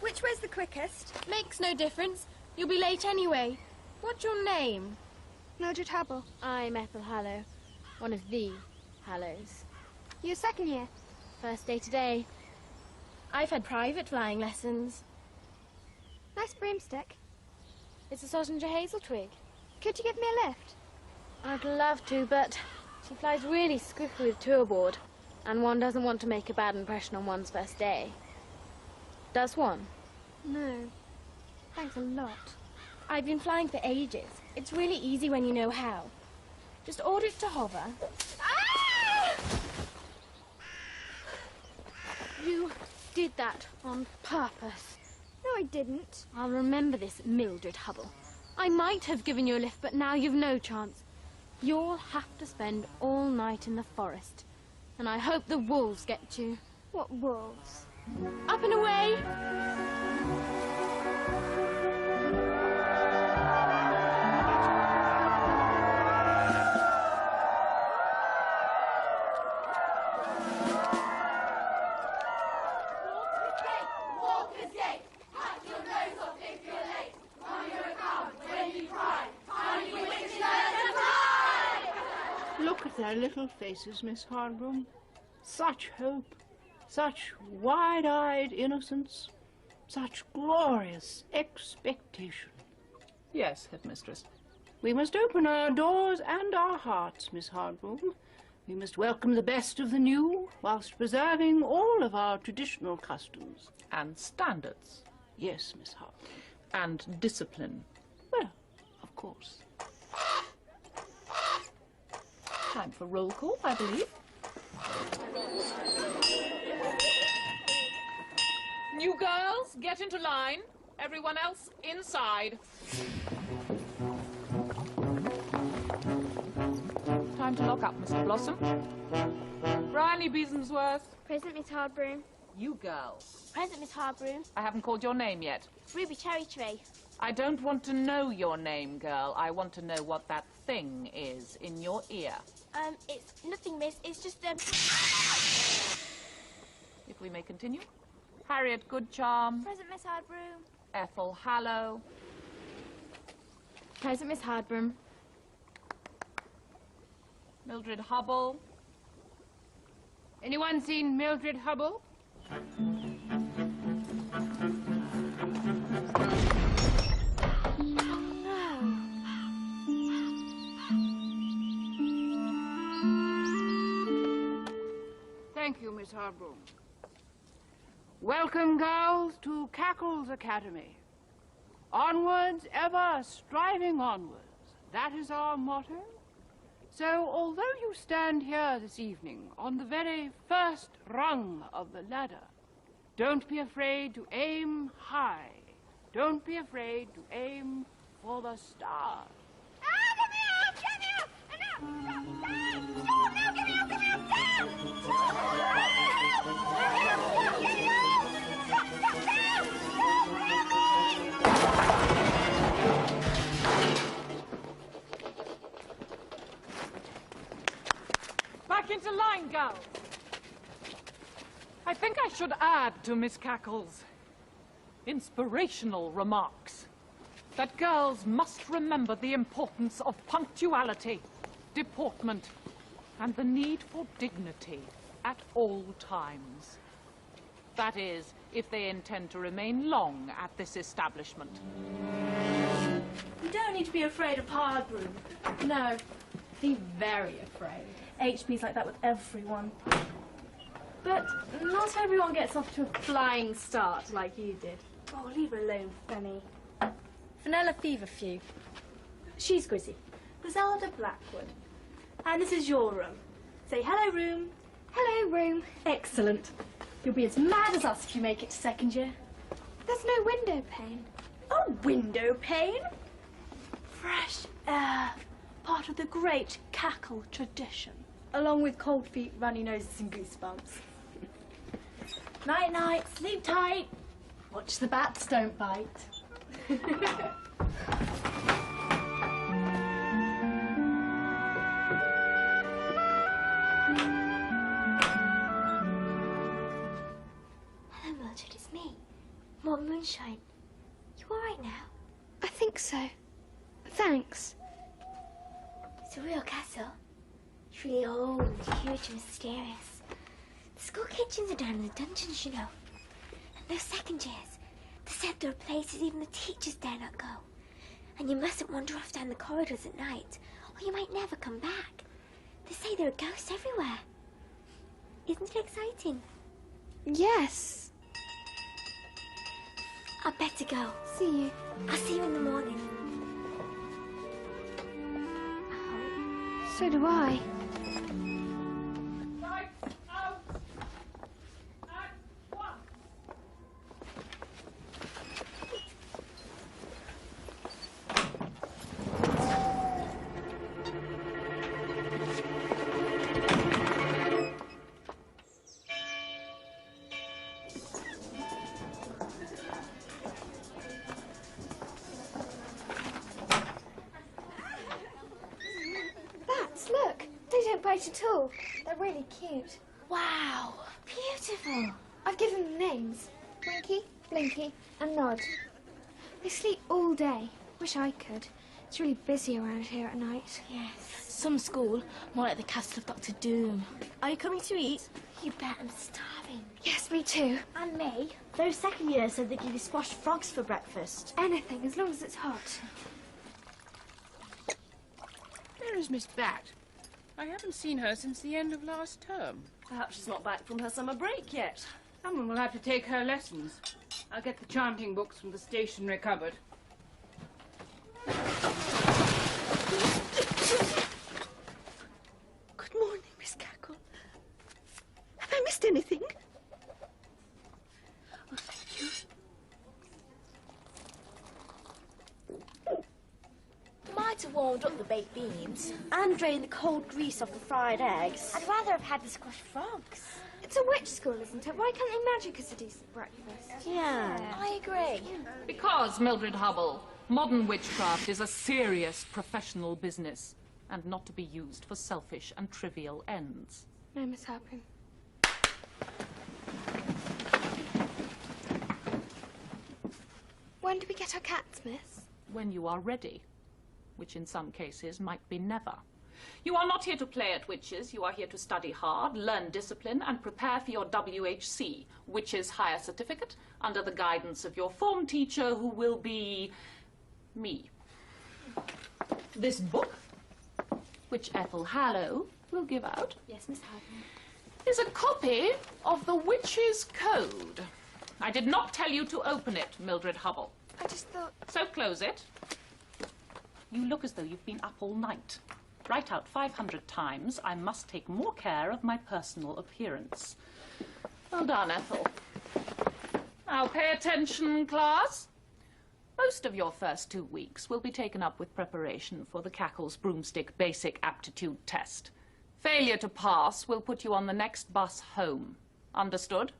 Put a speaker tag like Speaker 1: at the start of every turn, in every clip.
Speaker 1: Which way's the quickest?
Speaker 2: Makes no difference. You'll be late anyway. What's your name?
Speaker 1: Mildred Hubble.
Speaker 2: I'm Ethel Hallow. One of the Hallows.
Speaker 1: You're second year?
Speaker 2: First day today. I've had private flying lessons.
Speaker 1: Nice broomstick.
Speaker 2: It's a Sottinger hazel twig.
Speaker 1: Could you give me a lift?
Speaker 2: I'd love to, but she flies really squiffy with two aboard, and one doesn't want to make a bad impression on one's first day. Does one?
Speaker 1: No. Thanks a lot.
Speaker 2: I've been flying for ages. It's really easy when you know how. Just order it to hover. Ah! You did that on purpose.
Speaker 1: No, I didn't.
Speaker 2: I'll remember this, Mildred Hubble. I might have given you a lift, but now you've no chance. You'll have to spend all night in the forest. And I hope the wolves get you.
Speaker 1: What wolves?
Speaker 2: Up and away!
Speaker 3: Look at their little faces, Miss Hardroom. Such hope, such wide-eyed innocence, such glorious expectation.
Speaker 4: Yes, headmistress.
Speaker 3: We must open our doors and our hearts, Miss Hardroom. We must welcome the best of the new, whilst preserving all of our traditional customs.
Speaker 4: And standards.
Speaker 3: Yes, Miss Hardroom.
Speaker 4: And discipline.
Speaker 3: Well, of course.
Speaker 4: Time for roll call, I believe. New girls, get into line. Everyone else, inside. Time to lock up, Mr. Blossom. Bryony Beesonsworth.
Speaker 1: Present, Miss Hardbroom.
Speaker 4: You girls.
Speaker 2: Present, Miss Harbroom.
Speaker 4: I haven't called your name yet.
Speaker 2: Ruby Cherry Tray.
Speaker 4: I don't want to know your name, girl. I want to know what that thing is in your ear.
Speaker 2: It's nothing, miss. It's just,
Speaker 4: If we may continue. Harriet Goodcharm.
Speaker 1: Present, Miss Hardbroom.
Speaker 4: Ethel Hallow.
Speaker 2: Present, Miss Hardbroom.
Speaker 4: Mildred Hubble.
Speaker 3: Anyone seen Mildred Hubble? Thank you, Miss Hardroom. Welcome, girls, to Cackle's Academy. Onwards, ever striving onwards. That is our motto. So, although you stand here this evening on the very first rung of the ladder, don't be afraid to aim high. Don't be afraid to aim for the stars.
Speaker 4: Back into line, girls. I think I should add to Miss Cackle's inspirational remarks that girls must remember the importance of punctuality, deportment, and the need for dignity at all times. That is, if they intend to remain long at this establishment.
Speaker 5: You don't need to be afraid of Hardroom. No, be very afraid. HB's like that with everyone. But not everyone gets off to a flying start like you did. Oh, leave her alone, Femi. Vanilla Feverfew. She's Grizzy. Griselda Blackwood. And this is your room. Say hello, room.
Speaker 1: Hello, room.
Speaker 5: Excellent. You'll be as mad as us if you make it to second year.
Speaker 1: There's no window pane.
Speaker 5: A window pane? Fresh air. Part of the great Cackle tradition. Along with cold feet, runny noses and goosebumps. Night-night, sleep tight. Watch the bats don't bite.
Speaker 1: Hello, Mildred, it's me.
Speaker 6: more moonshine. You all right now?
Speaker 1: I think so. Thanks.
Speaker 6: It's a real castle. It's really old, huge and mysterious. The school kitchens are down in the dungeons, you know. And those second years, they said there are places even the teachers dare not go. And you mustn't wander off down the corridors at night, or you might never come back. They say there are ghosts everywhere. Isn't it exciting?
Speaker 1: Yes.
Speaker 6: I'd better go.
Speaker 1: See you.
Speaker 6: I'll see you in the morning.
Speaker 1: So do I. Bats, look. They don't bite at all. They're really cute.
Speaker 6: Wow, beautiful.
Speaker 1: I've given them names. Winky, Blinky and Nod. They sleep all day. Wish I could. It's really busy around here at night.
Speaker 5: Yes. Some school, more like the castle of Dr. Doom. Are you coming to eat?
Speaker 6: You bet I'm starving.
Speaker 1: Yes, me too.
Speaker 6: And me?
Speaker 5: Those second years said they give you squashed frogs for breakfast.
Speaker 1: Anything, as long as it's hot.
Speaker 3: Where is Miss Bat? I haven't seen her since the end of last term.
Speaker 5: Perhaps she's not back from her summer break yet.
Speaker 3: Someone will have to take her lessons. I'll get the chanting books from the stationery cupboard.
Speaker 7: Good morning, Miss Cackle. Have I missed anything? Oh, thank you.
Speaker 5: Might have warmed up the baked beans and drained the cold grease off the fried eggs.
Speaker 6: I'd rather have had the squashed frogs.
Speaker 1: It's a witch school, isn't it? Why can't they magic us a decent breakfast?
Speaker 5: Yeah.
Speaker 6: I agree.
Speaker 4: Because, Mildred Hubble, modern witchcraft is a serious professional business and not to be used for selfish and trivial ends.
Speaker 1: No, Miss Harper. When do we get our cats, miss?
Speaker 4: When you are ready, which in some cases might be never. You are not here to play at witches. You are here to study hard, learn discipline, and prepare for your WHC, Witches Higher Certificate, under the guidance of your form teacher, who will be me. This book, which Ethel Hallow will give out,
Speaker 5: Yes, Miss Harper.
Speaker 4: is a copy of the Witches' Code. I did not tell you to open it, Mildred Hubble.
Speaker 1: I just thought...
Speaker 4: So close it. You look as though you've been up all night. Write out 500 times, I must take more care of my personal appearance. Well done, Ethel. Now pay attention, class. Most of your first 2 weeks will be taken up with preparation for the Cackle's Broomstick Basic Aptitude Test. Failure to pass will put you on the next bus home. Understood?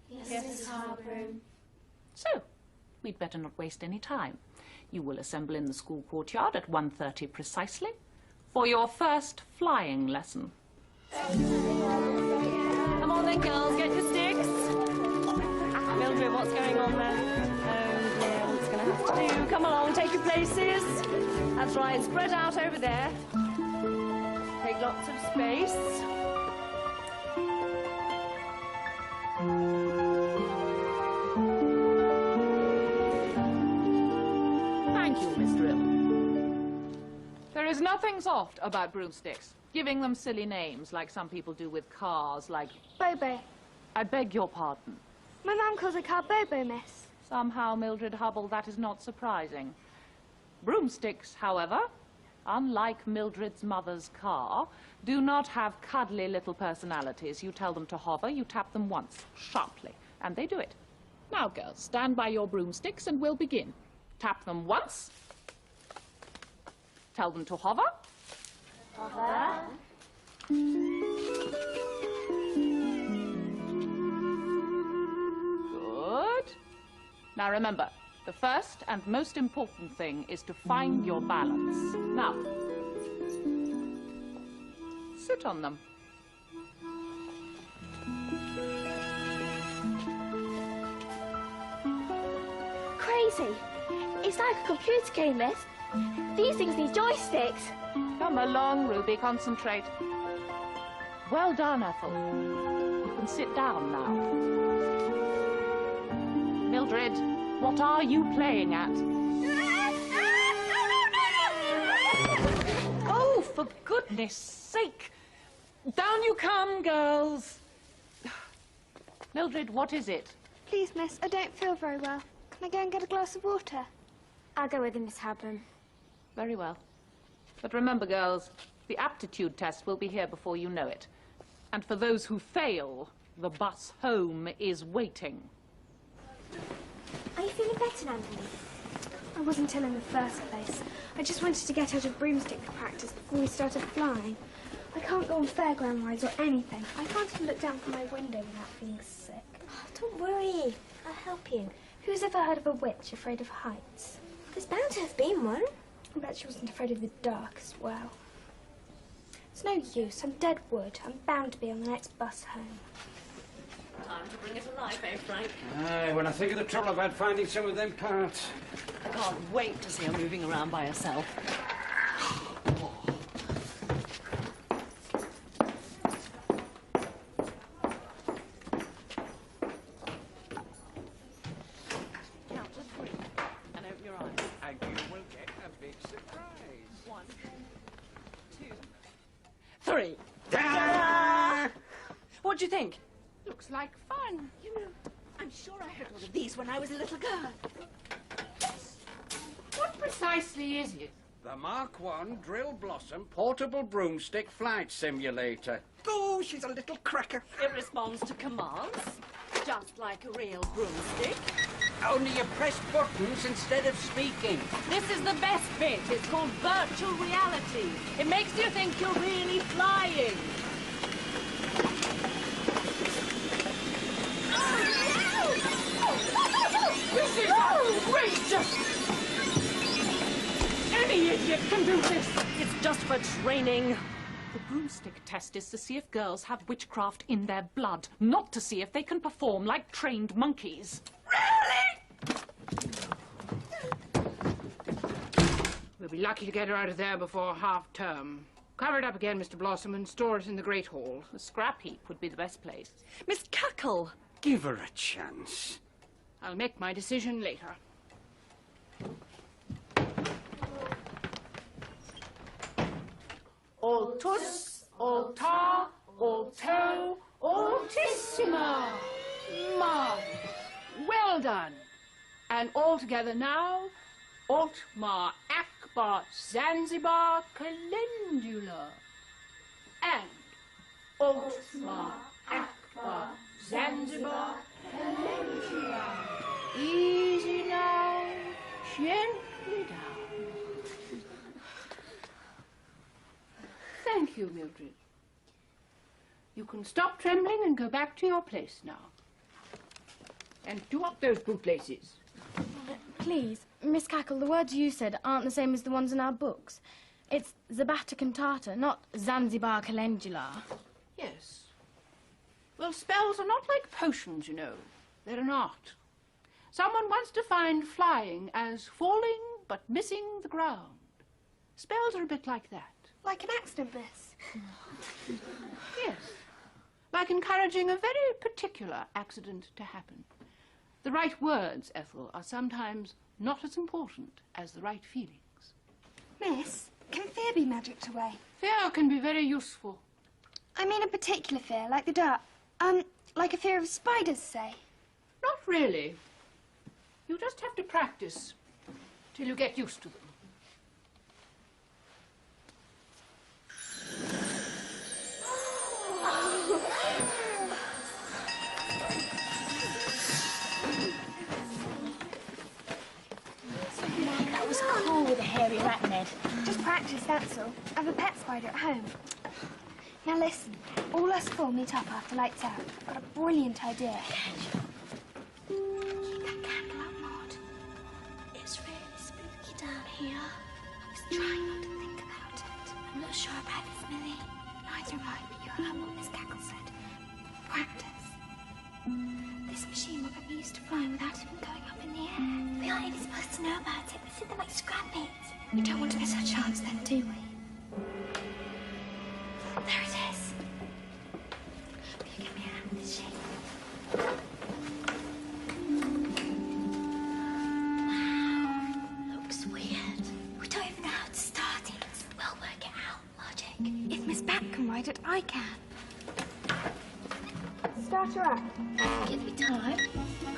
Speaker 6: Yes, Miss Harper.
Speaker 4: So, we'd better not waste any time. You will assemble in the school courtyard at 1:30 precisely for your first flying lesson.
Speaker 5: Come on then, girls, get your sticks. Mildred, what's going on there? Oh dear, what's going to have to do? Come along, take your places. That's right, spread out over there. Take lots of space.
Speaker 4: Thank you, Miss Drill. There is nothing soft about broomsticks. Giving them silly names like some people do with cars, like...
Speaker 1: Bobo.
Speaker 4: I beg your pardon.
Speaker 1: My mum calls a car Bobo, miss.
Speaker 4: Somehow, Mildred Hubble, that is not surprising. Broomsticks, however, unlike Mildred's mother's car, do not have cuddly little personalities. You tell them to hover, you tap them once, sharply, and they do it. Now, girls, stand by your broomsticks and we'll begin. Tap them once. Tell them to hover.
Speaker 6: Hover.
Speaker 4: Good. Now remember, the first and most important thing is to find your balance. Now, sit on them.
Speaker 6: fancy. It's like a computer game, Miss. These things need joysticks.
Speaker 4: Come along, Ruby, concentrate. Well done, Ethel. You can sit down now. Mildred, what are you playing at? Oh, for goodness sake! Down you come, girls. Mildred, what is it?
Speaker 1: Please, miss, I don't feel very well. Can I go and get a glass of water?
Speaker 6: I'll go with you, Miss Harburn.
Speaker 4: Very well. But remember, girls, the aptitude test will be here before you know it. And for those who fail, the bus home is waiting.
Speaker 6: Are you feeling better, Natalie?
Speaker 1: I wasn't ill in the first place. I just wanted to get out of broomstick practice before we started flying. I can't go on fairground rides or anything. I can't even look down from my window without feeling sick.
Speaker 6: Oh, don't worry. I'll help you.
Speaker 1: Who's ever heard of a witch afraid of heights?
Speaker 6: There's bound to have been one.
Speaker 1: I bet she wasn't afraid of the dark as well. It's no use. I'm dead wood. I'm bound to be on the next bus home.
Speaker 7: Time to bring it to life, eh, Frank?
Speaker 8: Aye, when I think of the trouble I've had finding some of them parts.
Speaker 7: I can't wait to see her moving around by herself. Count to 3 and open your eyes.
Speaker 8: And you will get a big surprise.
Speaker 7: 1, 2, 3.
Speaker 8: Ta-da!
Speaker 7: What'd you think?
Speaker 3: Looks like fun.
Speaker 7: You know, I'm sure I had one of these when I was a little girl.
Speaker 3: What precisely is it?
Speaker 8: The Mark 1 Drill Blossom Portable Broomstick Flight Simulator. Oh, she's a little cracker.
Speaker 7: It responds to commands, just like a real broomstick.
Speaker 8: Only you press buttons instead of speaking.
Speaker 7: This is the best bit. It's called virtual reality. It makes you think you're really flying.
Speaker 3: This is outrageous! Any idiot can do this!
Speaker 7: It's just for training.
Speaker 4: The broomstick test is to see if girls have witchcraft in their blood, not to see if they can perform like trained monkeys.
Speaker 3: We'll be lucky to get her out of there before half-term. Cover it up again, Mr. Blossom, and store it in the Great Hall.
Speaker 4: The scrap heap would be the best place.
Speaker 7: Miss Cackle.
Speaker 8: Give her a chance.
Speaker 3: I'll make my decision later. Altus, alta, alto, altissima. Ma. Well done. And all together now, Altma Akbar Zanzibar Calendula. And Altma Akbar Zanzibar Calendula. Easy now, gently down. Thank you, Mildred. You can stop trembling and go back to your place now. And do up those bootlaces.
Speaker 2: Please, Miss Cackle, the words you said aren't the same as the ones in our books. It's Zabata cantata, not Zanzibar calendula.
Speaker 3: Yes. Well, spells are not like potions, you know. They're an art. Someone once defined flying as falling but missing the ground. Spells are a bit like that.
Speaker 1: Like an accident, miss.
Speaker 3: Yes. Like encouraging a very particular accident to happen. The right words, Ethel, are sometimes not as important as the right feelings.
Speaker 1: Miss, can fear be magicked away?
Speaker 3: Fear can be very useful.
Speaker 1: I mean a particular fear, like the dark. Like a fear of spiders, say.
Speaker 3: Not really. You just have to practice till you get used to them.
Speaker 6: That was cool with a hairy arachnid.
Speaker 1: Just practice, that's all. I have a pet spider at home. Now listen, all us four meet up after lights out. I've got a brilliant idea.
Speaker 6: Keep that candle up, Maud. It's really spooky down here. I was trying not to think about it. I'm not sure about this, Millie.
Speaker 1: Neither am I, but you heard what Miss Cackle said. Practice. This machine will get me used to flying without even going up in the air.
Speaker 6: We aren't even supposed to know about it. They said they might scrap it.
Speaker 1: We don't want to miss our chance then, do we?
Speaker 6: There it is. Can you get me out of this shape? Wow. Looks weird. We don't even know how to start it. We'll work it out. Logic.
Speaker 1: If Miss Bat can ride it, I can. Start her up.
Speaker 6: Give me time.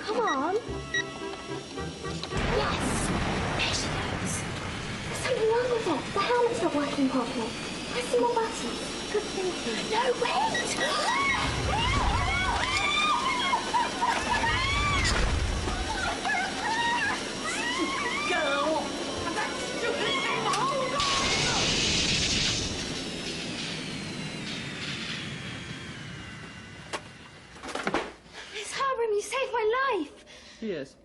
Speaker 1: Come on.
Speaker 6: Yes! There she goes.
Speaker 1: There's something wrong with it. The helmet's not working properly. Press some more buttons. Good thinking.
Speaker 6: No, wait!
Speaker 7: Girl! That stupid thing! Hold on!
Speaker 1: Miss Harborough, you saved my life.
Speaker 4: Yes.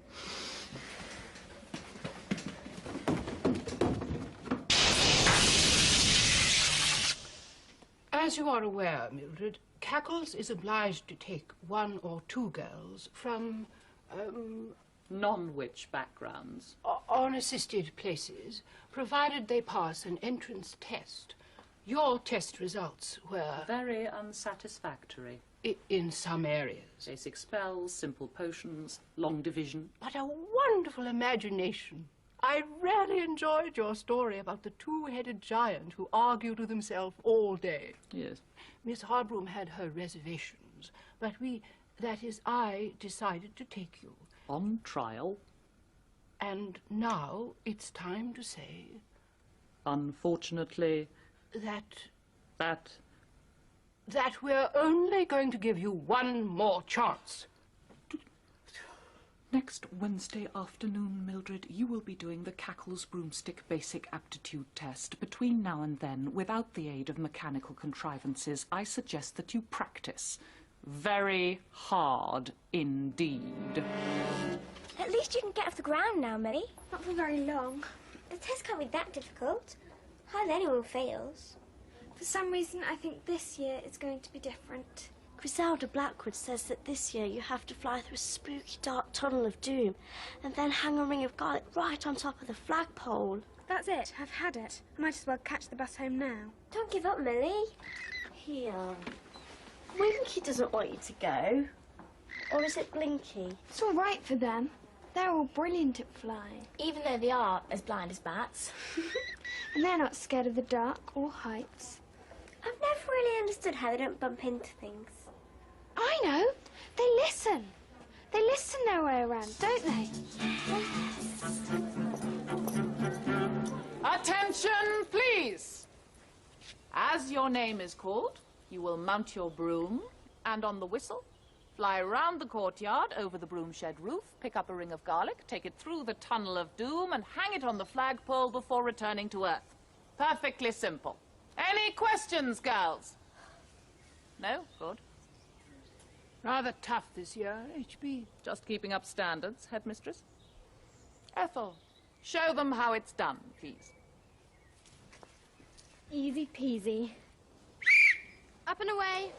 Speaker 3: As you are aware, Mildred, Cackles is obliged to take 1 or 2 girls from,
Speaker 4: Non-witch backgrounds.
Speaker 3: unassisted places, provided they pass an entrance test. Your test results were,
Speaker 4: Very unsatisfactory.
Speaker 3: in some areas,
Speaker 4: Basic spells, simple potions, long division.
Speaker 3: but a wonderful imagination. I really enjoyed your story about the 2-headed giant who argued with himself all day.
Speaker 4: Yes.
Speaker 3: Miss Harbroom had her reservations, but I decided to take you.
Speaker 4: On trial.
Speaker 3: And now it's time to say
Speaker 4: Unfortunately,
Speaker 3: that we're only going to give you 1 more chance.
Speaker 4: next Wednesday afternoon, Mildred, you will be doing the Cackles Broomstick Basic Aptitude Test. Between now and then, without the aid of mechanical contrivances, I suggest that you practice. Very hard indeed.
Speaker 6: At least you can get off the ground now, Millie.
Speaker 1: Not for very long.
Speaker 6: The test can't be that difficult. Hardly anyone fails.
Speaker 1: For some reason, I think this year is going to be different.
Speaker 9: Griselda Blackwood says that this year you have to fly through a spooky dark tunnel of doom and then hang a ring of garlic right on top of the flagpole.
Speaker 1: That's it. I've had it. I might as well catch the bus home now.
Speaker 6: Don't give up, Millie.
Speaker 9: Here. Winky doesn't want you to go. Or is it Blinky?
Speaker 1: It's all right for them. They're all brilliant at flying.
Speaker 5: Even though they are as blind as bats.
Speaker 1: And they're not scared of the dark or heights.
Speaker 6: I've never really understood how they don't bump into things.
Speaker 1: I know. They listen. They listen their way around, don't they?
Speaker 4: Attention, please! As your name is called, you will mount your broom, and on the whistle, fly round the courtyard, over the broom shed roof, pick up a ring of garlic, take it through the tunnel of doom, and hang it on the flagpole before returning to Earth. Perfectly simple. Any questions, girls? No? Good.
Speaker 3: Rather tough this year, H.B.
Speaker 4: Just keeping up standards, headmistress. Ethel, show them how it's done, please.
Speaker 2: Easy peasy. Up and away.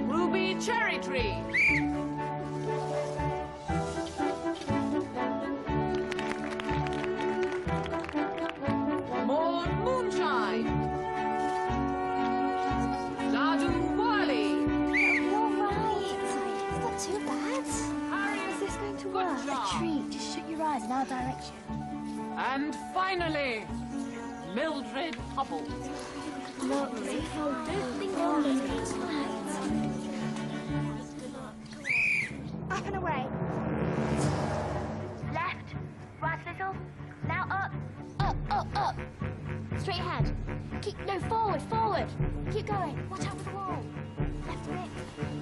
Speaker 4: Ruby cherry tree. More moonshine. Ladu Wali.
Speaker 6: All right. It's not too bad.
Speaker 1: Is this going to work?
Speaker 4: Good job.
Speaker 5: Treat, just shut your eyes and I'll direct you.
Speaker 4: And finally, Mildred Hubble.
Speaker 1: Up and away.
Speaker 6: Left, right a little, now up.
Speaker 5: Up. Straight ahead. No, forward. Keep going. Watch out for the wall.
Speaker 6: Left a bit.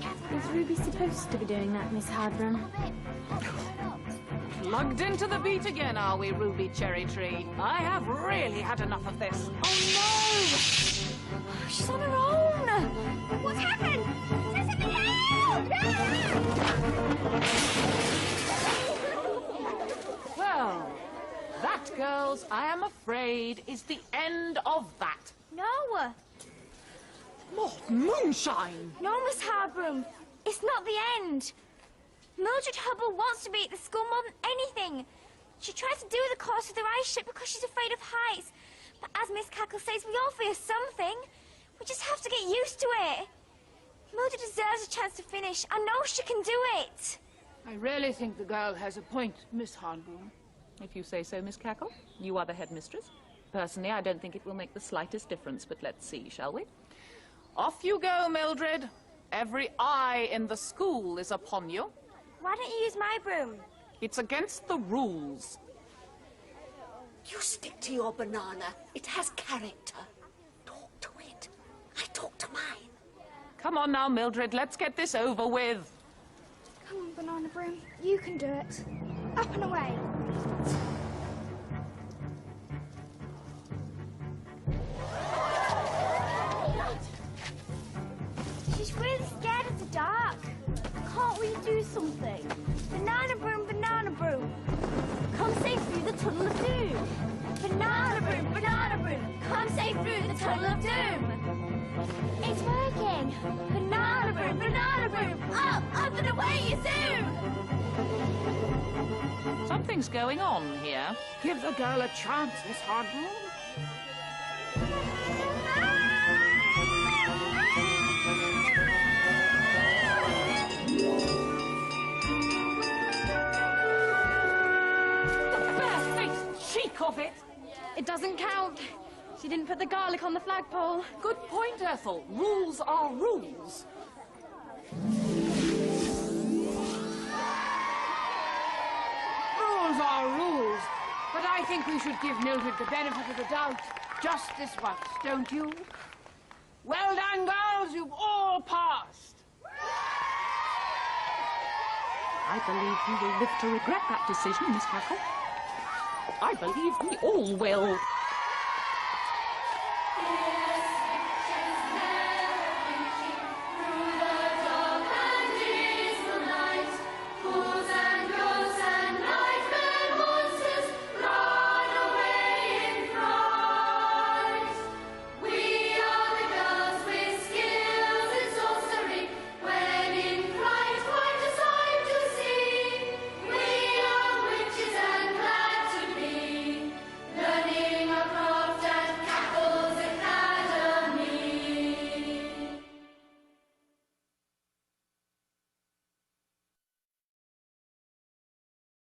Speaker 6: Careful.
Speaker 2: Is Ruby supposed to be doing that, Miss Hardram?
Speaker 6: A bit. Up.
Speaker 4: Plugged into the beat again, are we, Ruby Cherry Tree? I have really had enough of this.
Speaker 6: Oh no! She's on her own! What's happened? Sesame, help!
Speaker 4: Well, that, girls, I am afraid, is the end of that.
Speaker 6: No!
Speaker 4: More moonshine!
Speaker 6: No, Miss Harbroom. It's not the end. Mildred Hubble wants to be at the school more than anything. She tries to do the course with her ice ship because she's afraid of heights. But as Miss Cackle says, we all fear something. We just have to get used to it. Mildred deserves a chance to finish. I know she can do it.
Speaker 3: I really think the girl has a point, Miss Harbroom.
Speaker 4: If you say so, Miss Cackle. You are the headmistress. Personally, I don't think it will make the slightest difference, but let's see, shall we? Off you go, Mildred. Every eye in the school is upon you.
Speaker 6: Why don't you use my broom?
Speaker 4: It's against the rules.
Speaker 10: You stick to your banana. It has character. Talk to it. I talk to mine.
Speaker 4: Come on now, Mildred, let's get this over with.
Speaker 1: Come on, Banana Broom. You can do it. Up and away.
Speaker 6: She's really scared of the dark. Can't we do something? Banana Broom, Banana Broom. Come safe through the tunnel of doom. Banana Broom, come safe through the tunnel of doom. It's working. Banana Broom, up and away you zoom.
Speaker 4: Something's going on here.
Speaker 3: Give the girl a chance, Miss Harbroom.
Speaker 4: Cheek of it!
Speaker 2: It doesn't count. She didn't put the garlic on the flagpole.
Speaker 4: Good point, Ethel. Rules are rules.
Speaker 3: Rules are rules, but I think we should give Mildred the benefit of the doubt just this once, don't you? Well done, girls, you've all passed.
Speaker 4: I believe you will live to regret that decision, Miss Cackle. I believe we all will.